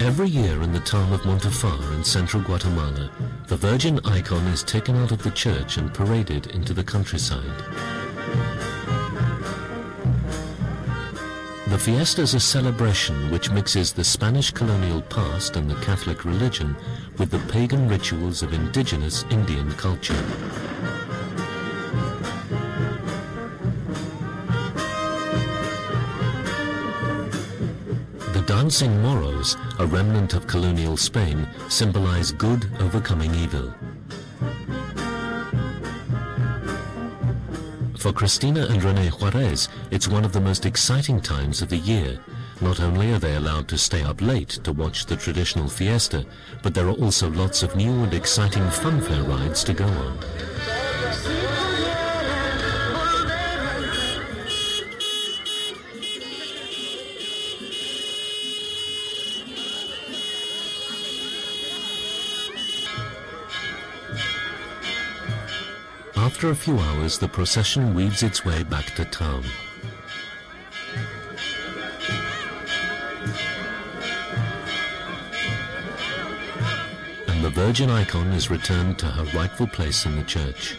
Every year in the town of Montufar in central Guatemala, the Virgin icon is taken out of the church and paraded into the countryside. The fiesta is a celebration which mixes the Spanish colonial past and the Catholic religion with the pagan rituals of indigenous Indian culture. The dancing moros, a remnant of colonial Spain, symbolize good overcoming evil. For Cristina and René Juarez, it's one of the most exciting times of the year. Not only are they allowed to stay up late to watch the traditional fiesta, but there are also lots of new and exciting funfair rides to go on. After a few hours, the procession weaves its way back to town. And the Virgin icon is returned to her rightful place in the church.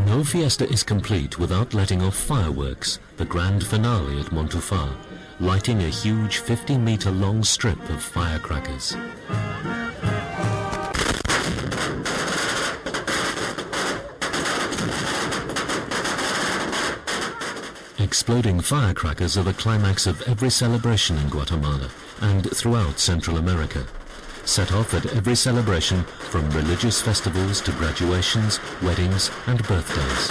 No fiesta is complete without letting off fireworks, the grand finale at Montufar, lighting a huge 50-meter-long strip of firecrackers. Exploding firecrackers are the climax of every celebration in Guatemala and throughout Central America. Set off at every celebration, from religious festivals to graduations, weddings and birthdays.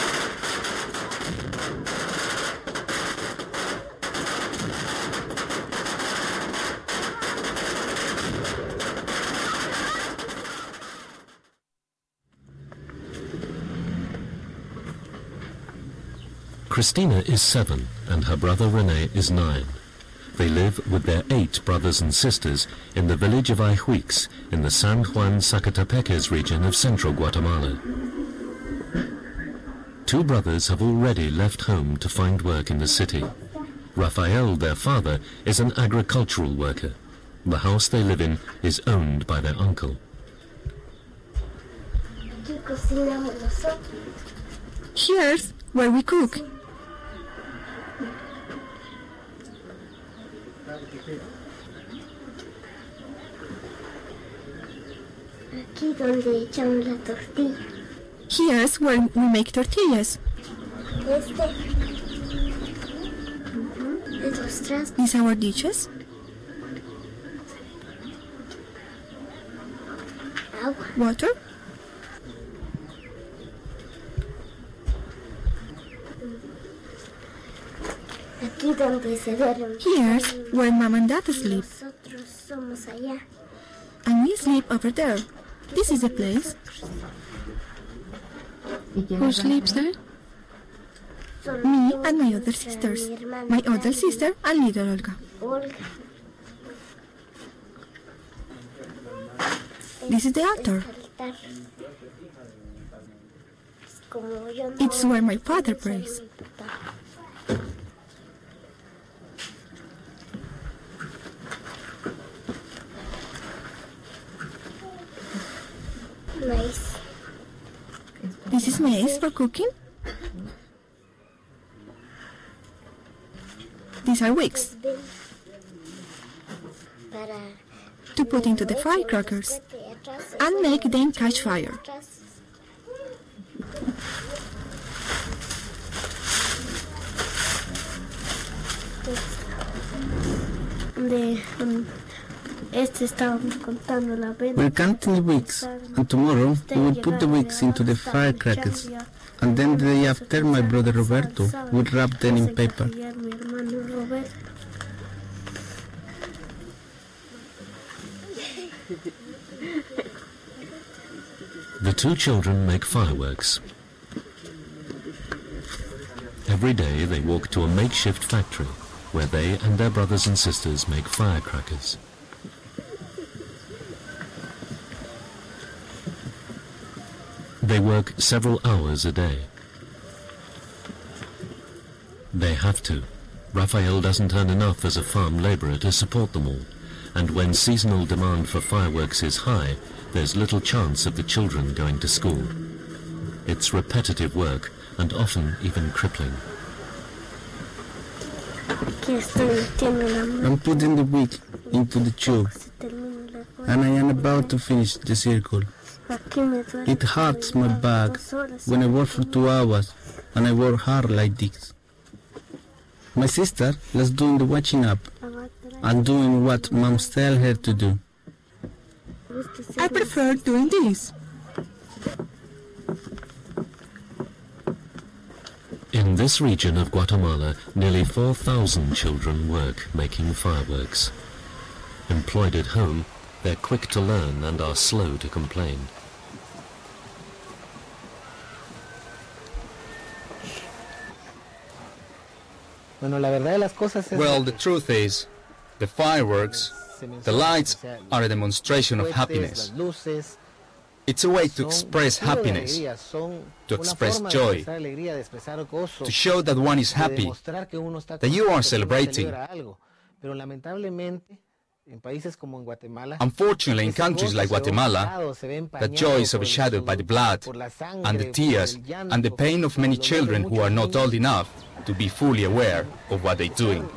Cristina is 7 and her brother René is 9. They live with their 8 brothers and sisters in the village of Ayhuix in the San Juan Zacatepeques region of central Guatemala. 2 brothers have already left home to find work in the city. Rafael, their father, is an agricultural worker. The house they live in is owned by their uncle. Here's where we cook. Here's where we make tortillas. These are our dishes. Water. Here's where Mom and Dad sleep. And we sleep over there. This is the place. Who sleeps there? Me and my other sisters. My older sister and little Olga. This is the altar. It's where my father prays. This is maize for cooking. These are wicks to put into the firecrackers and make them catch fire. We're counting the wicks, and tomorrow we will put the wicks into the firecrackers, and then the day after my brother Roberto will wrap them in paper. The 2 children make fireworks. Every day they walk to a makeshift factory where they and their brothers and sisters make firecrackers. They work several hours a day. They have to. Rafael doesn't earn enough as a farm laborer to support them all, and when seasonal demand for fireworks is high, there's little chance of the children going to school. It's repetitive work, and often even crippling. I'm putting the wick into the tube, and I am about to finish the circle. It hurts my back when I work for 2 hours, and I work hard like this. My sister is doing the watching up and doing what moms tell her to do. I prefer doing this. In this region of Guatemala, nearly 4,000 children work making fireworks. Employed at home, they're quick to learn and are slow to complain. Well, the truth is, the fireworks, the lights are a demonstration of happiness. It's a way to express happiness, to express joy, to show that one is happy, that you are celebrating. Unfortunately, in countries like Guatemala, that joy is overshadowed by the blood and the tears and the pain of many children who are not old enough to be fully aware of what they're doing.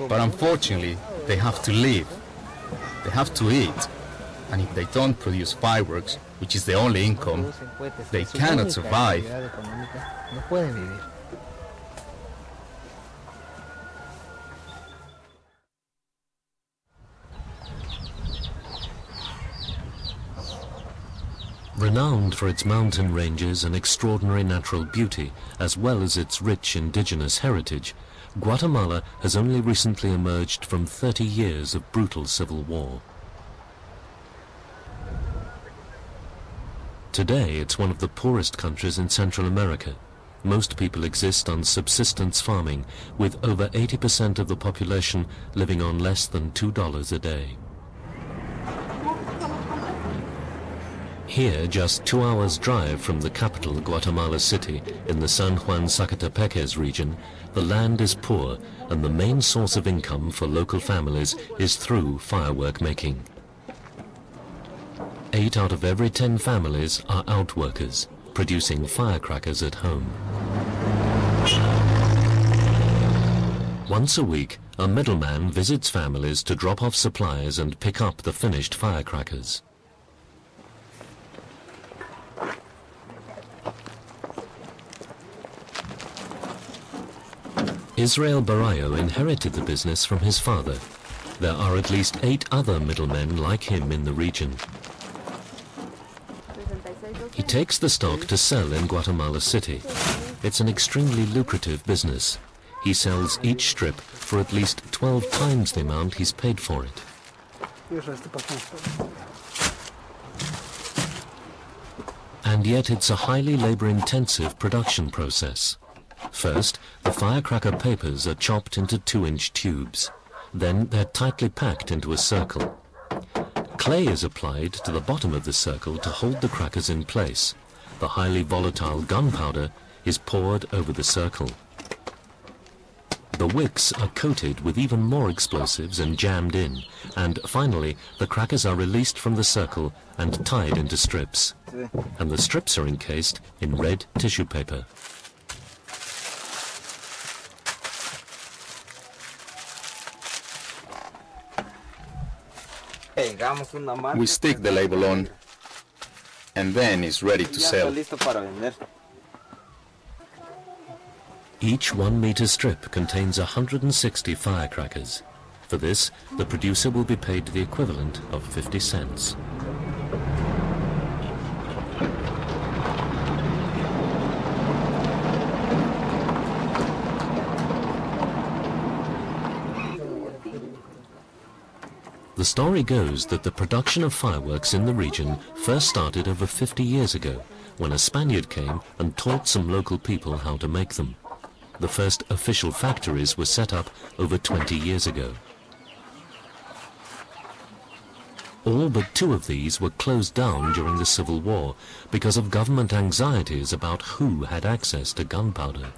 But unfortunately, they have to live, they have to eat, and if they don't produce fireworks, which is the only income, they cannot survive. Renowned for its mountain ranges and extraordinary natural beauty, as well as its rich indigenous heritage, Guatemala has only recently emerged from 30 years of brutal civil war. Today, it's one of the poorest countries in Central America. Most people exist on subsistence farming, with over 80% of the population living on less than $2 a day. Here, just 2 hours' drive from the capital, Guatemala City, in the San Juan Zacatepeques region, the land is poor, and the main source of income for local families is through firework making. 8 out of every 10 families are outworkers, producing firecrackers at home. Once a week, a middleman visits families to drop off supplies and pick up the finished firecrackers. Israel Barrayo inherited the business from his father. There are at least 8 other middlemen like him in the region. He takes the stock to sell in Guatemala City. It's an extremely lucrative business. He sells each strip for at least 12 times the amount he's paid for it. And yet it's a highly labor-intensive production process. First, the firecracker papers are chopped into 2-inch tubes. Then they're tightly packed into a circle. Clay is applied to the bottom of the circle to hold the crackers in place. The highly volatile gunpowder is poured over the circle. The wicks are coated with even more explosives and jammed in, and finally the crackers are released from the circle and tied into strips. And the strips are encased in red tissue paper. We stick the label on, and then it's ready to sell. Each 1-meter strip contains 160 firecrackers. For this, the producer will be paid the equivalent of 50 cents. The story goes that the production of fireworks in the region first started over 50 years ago, when a Spaniard came and taught some local people how to make them. The first official factories were set up over 20 years ago. All but 2 of these were closed down during the Civil War because of government anxieties about who had access to gunpowder.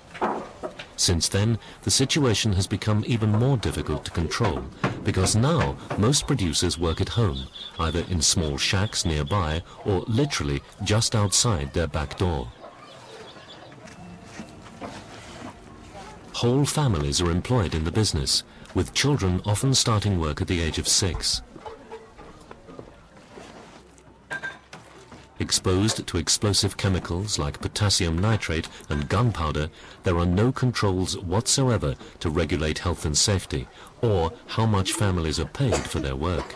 Since then, the situation has become even more difficult to control because now most producers work at home, either in small shacks nearby or literally just outside their back door. Whole families are employed in the business, with children often starting work at the age of 6. Exposed to explosive chemicals like potassium nitrate and gunpowder, there are no controls whatsoever to regulate health and safety, or how much families are paid for their work.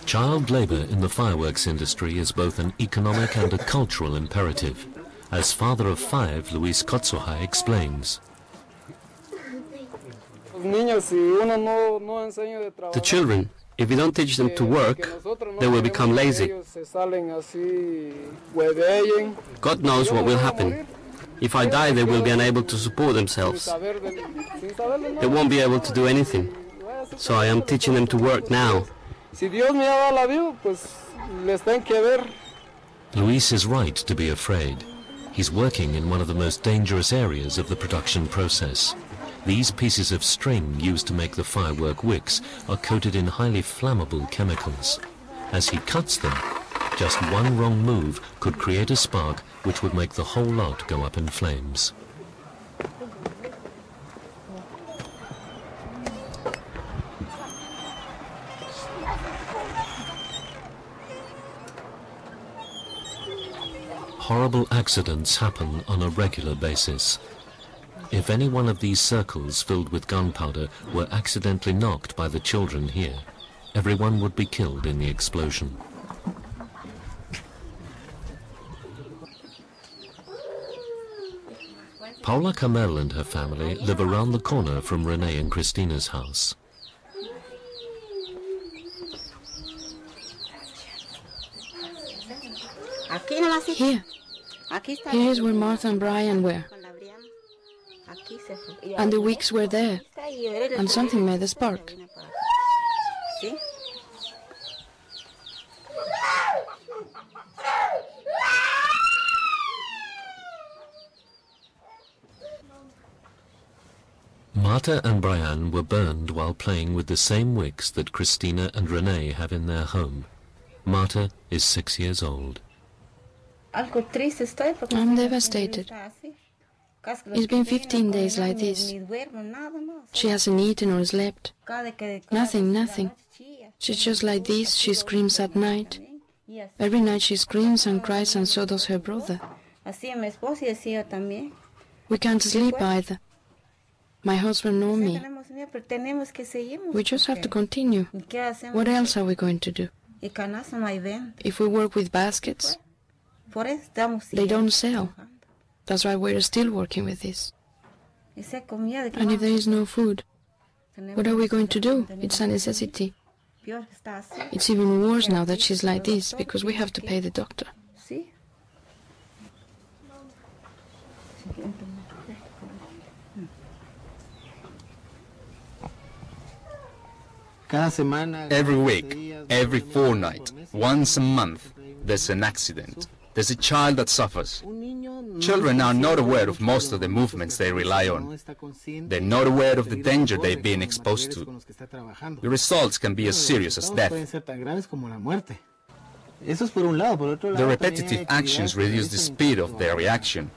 Child labor in the fireworks industry is both an economic and a cultural imperative, as father of 5, Luis Kotsoha explains. The children, if we don't teach them to work, they will become lazy. God knows what will happen. If I die, they will be unable to support themselves. They won't be able to do anything. So I am teaching them to work now. Luis is right to be afraid. He's working in one of the most dangerous areas of the production process. These pieces of string used to make the firework wicks are coated in highly flammable chemicals. As he cuts them, just one wrong move could create a spark which would make the whole lot go up in flames. Horrible accidents happen on a regular basis. If any one of these circles filled with gunpowder were accidentally knocked by the children here, everyone would be killed in the explosion. Paula Camel and her family live around the corner from Renee and Christina's house. Here. Here is where Martha and Brian were. And the wicks were there. And something made a spark. Marta and Brian were burned while playing with the same wicks that Christina and Renee have in their home. Marta is 6 years old. I'm devastated. It's been 15 days like this. She hasn't eaten or slept. Nothing. She's just like this. She screams at night. Every night she screams and cries, and so does her brother. We can't sleep either. My husband knows me. We just have to continue. What else are we going to do? If we work with baskets, they don't sell. That's why we're still working with this. And if there is no food, what are we going to do? It's a necessity. It's even worse now that she's like this, because we have to pay the doctor. Every week, every fortnight, once a month, there's an accident. There's a child that suffers. Children are not aware of most of the movements they rely on. They're not aware of the danger they've been exposed to. The results can be as serious as death. The repetitive actions reduce the speed of their reaction.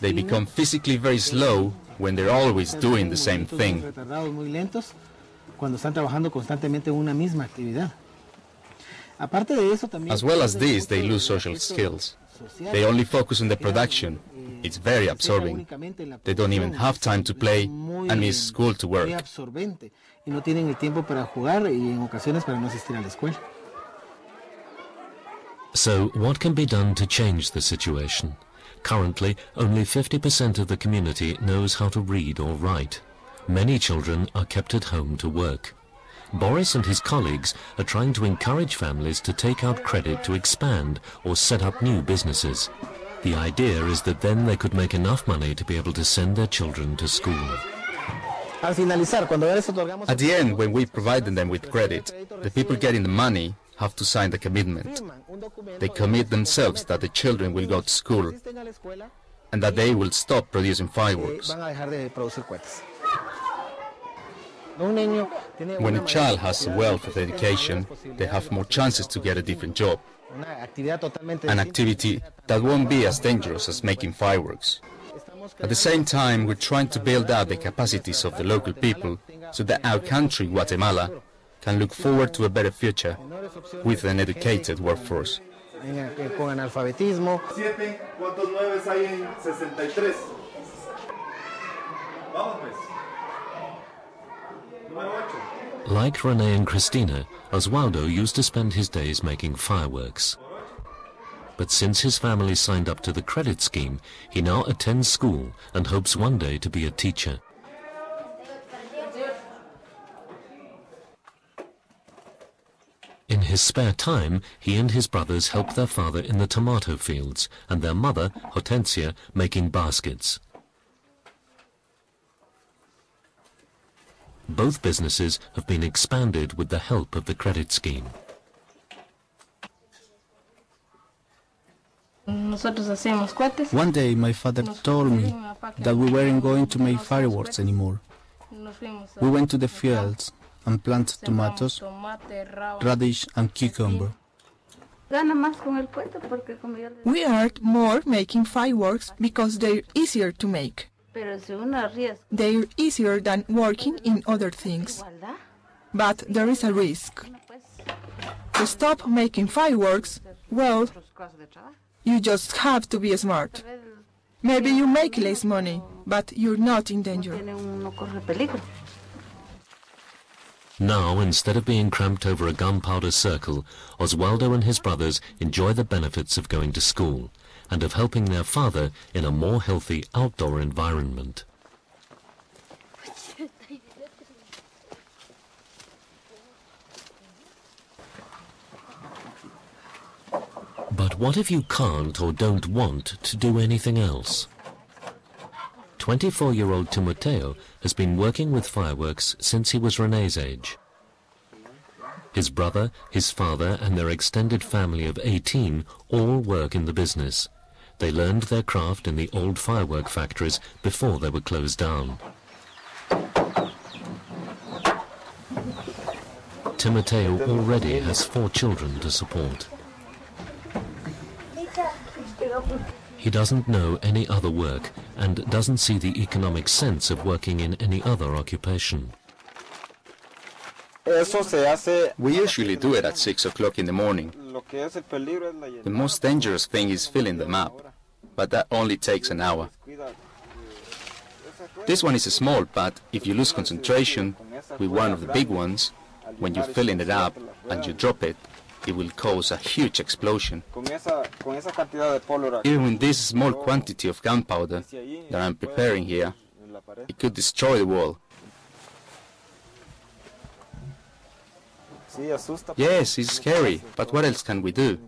They become physically very slow when they're always doing the same thing. As well as this, they lose social skills. They only focus on the production. It's very absorbing. They don't even have time to play and miss school to work. So what can be done to change the situation? Currently, only 50% of the community knows how to read or write. Many children are kept at home to work. Boris and his colleagues are trying to encourage families to take out credit to expand or set up new businesses. The idea is that then they could make enough money to be able to send their children to school. At the end, when we provide them with credit, the people getting the money have to sign the commitment. They commit themselves that the children will go to school and that they will stop producing fireworks. When a child has a wealth of education, they have more chances to get a different job, an activity that won't be as dangerous as making fireworks. At the same time, we're trying to build up the capacities of the local people so that our country, Guatemala, can look forward to a better future with an educated workforce. Like Rene and Cristina, Oswaldo used to spend his days making fireworks. But since his family signed up to the credit scheme, he now attends school and hopes one day to be a teacher. In his spare time, he and his brothers help their father in the tomato fields and their mother, Hortensia, making baskets. Both businesses have been expanded with the help of the credit scheme. One day my father told me that we weren't going to make fireworks anymore. We went to the fields and planted tomatoes, radish and cucumber. We earned more making fireworks because they're easier to make. They're easier than working in other things. But there is a risk. To stop making fireworks, well, you just have to be smart. Maybe you make less money, but you're not in danger. Now, instead of being cramped over a gunpowder circle, Oswaldo and his brothers enjoy the benefits of going to school and of helping their father in a more healthy outdoor environment. But what if you can't or don't want to do anything else? 24-year-old Timoteo has been working with fireworks since he was René's age. His brother, his father and their extended family of 18 all work in the business. They learned their craft in the old firework factories before they were closed down. Timoteo already has 4 children to support. He doesn't know any other work and doesn't see the economic sense of working in any other occupation. We usually do it at 6 o'clock in the morning. The most dangerous thing is filling them up, but that only takes an hour. This one is small, but if you lose concentration with one of the big ones, when you're filling it up and you drop it, it will cause a huge explosion. Even with this small quantity of gunpowder that I'm preparing here, it could destroy the wall. Yes, it's scary, but what else can we do?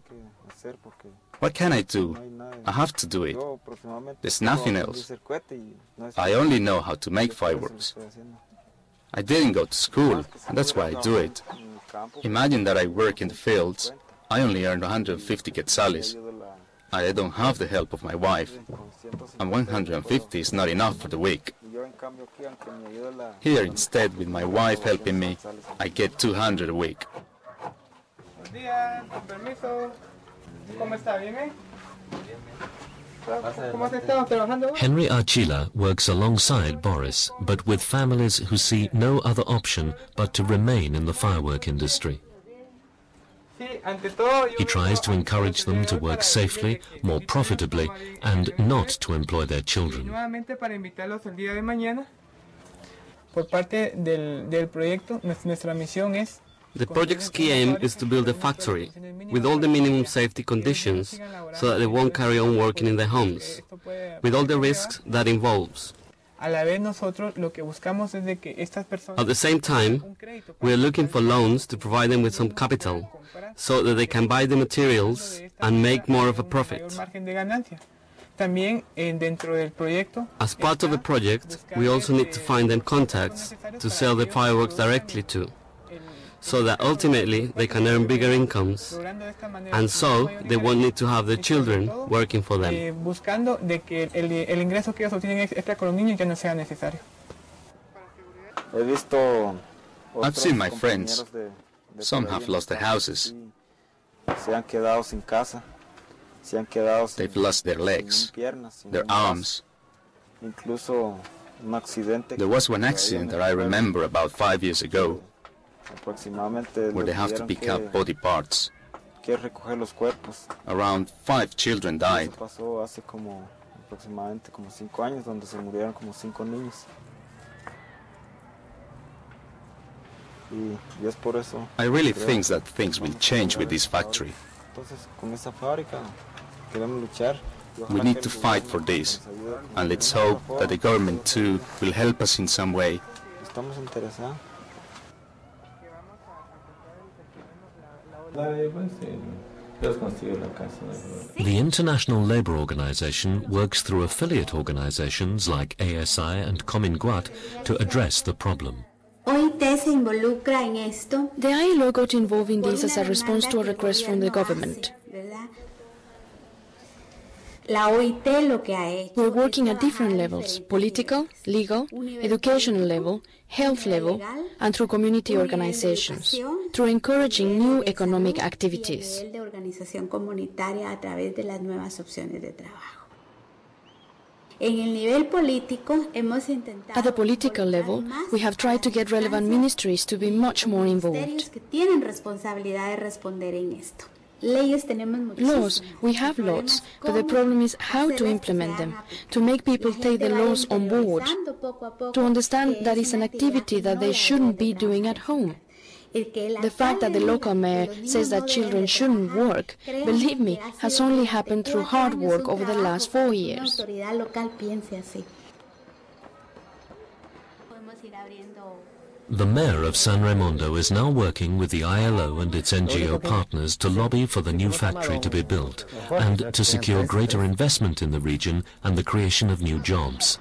What can I do? I have to do it. There's nothing else. I only know how to make fireworks. I didn't go to school, and that's why I do it. Imagine that I work in the fields. I only earn 150 quetzales. I don't have the help of my wife, and 150 is not enough for the week. Here, instead, with my wife helping me, I get 200 a week. Henry Archila works alongside Boris, but with families who see no other option but to remain in the firework industry. He tries to encourage them to work safely, more profitably, and not to employ their children. The project's key aim is to build a factory with all the minimum safety conditions so that they won't carry on working in their homes, with all the risks that involves. At the same time, we are looking for loans to provide them with some capital so that they can buy the materials and make more of a profit. As part of the project, we also need to find them contacts to sell the fireworks directly to, so that ultimately they can earn bigger incomes, and so they won't need to have their children working for them. I've seen my friends. Some have lost their houses. They've lost their legs, their arms. There was one accident that I remember about 5 years ago, where they have to pick up body parts. Around 5 children died. I really think that things will change with this factory. We need to fight for this, and let's hope that the government too will help us in some way. The International Labour Organization works through affiliate organizations like ASI and Cominguat to address the problem. The ILO got involved in this as a response to a request from the government. We're working at different levels: political, legal, educational level, health level, and through community organizations, through encouraging new economic activities. At the political level, we have tried to get relevant ministries to be much more involved. Laws, we have laws, but the problem is how to implement them, to make people take the laws on board, to understand that it's an activity that they shouldn't be doing at home. The fact that the local mayor says that children shouldn't work, believe me, has only happened through hard work over the last 4 years. The mayor of San Raimundo is now working with the ILO and its NGO partners to lobby for the new factory to be built and to secure greater investment in the region and the creation of new jobs.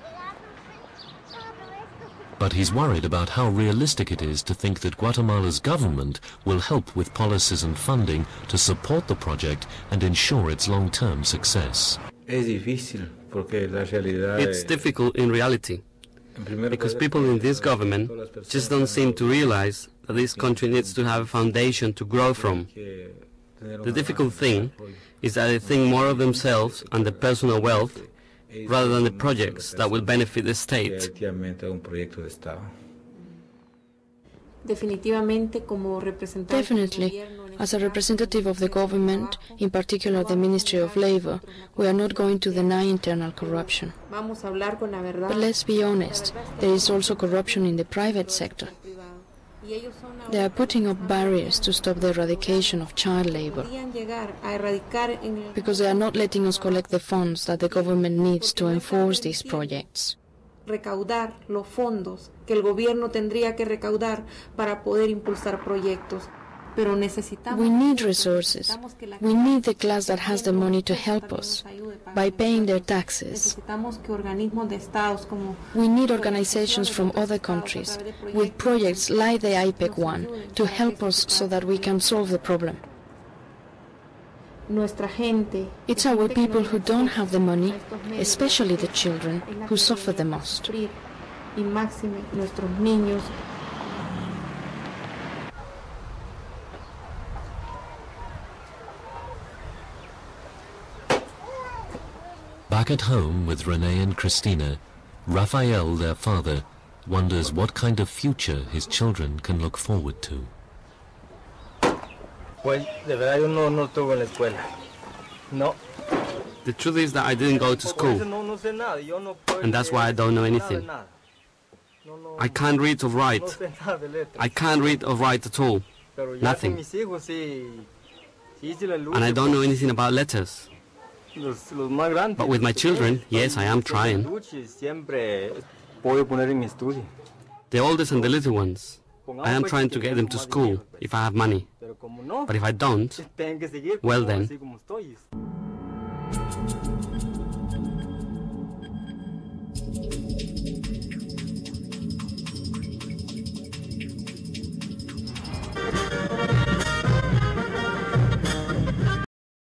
But he's worried about how realistic it is to think that Guatemala's government will help with policies and funding to support the project and ensure its long-term success. It's difficult in reality, because people in this government just don't seem to realize that this country needs to have a foundation to grow from. The difficult thing is that they think more of themselves and their personal wealth rather than the projects that will benefit the state. Definitely, as a representative of the government, in particular the Ministry of Labor, we are not going to deny internal corruption. But let's be honest, there is also corruption in the private sector. They are putting up barriers to stop the eradication of child labor, because they are not letting us collect the funds that the government needs to enforce these projects. Recaudar los fondos que el gobierno tendría que recaudar para poder impulsar proyectos. Pero necesitamos. We need resources. We need the class that has the money to help us by paying their taxes. Necesitamos que organismos de estados como. We need organizations from other countries with projects like the IPEC one to help us so that we can solve the problem. It's our people who don't have the money, especially the children, who suffer the most. Back at home with Renee and Christina, Rafael, their father, wonders what kind of future his children can look forward to. The truth is that I didn't go to school, and that's why I don't know anything. I can't read or write. I can't read or write at all. Nothing. And I don't know anything about letters. But with my children, yes, I am trying. The oldest and the little ones. I am trying to get them to school if I have money. But if I don't, well then.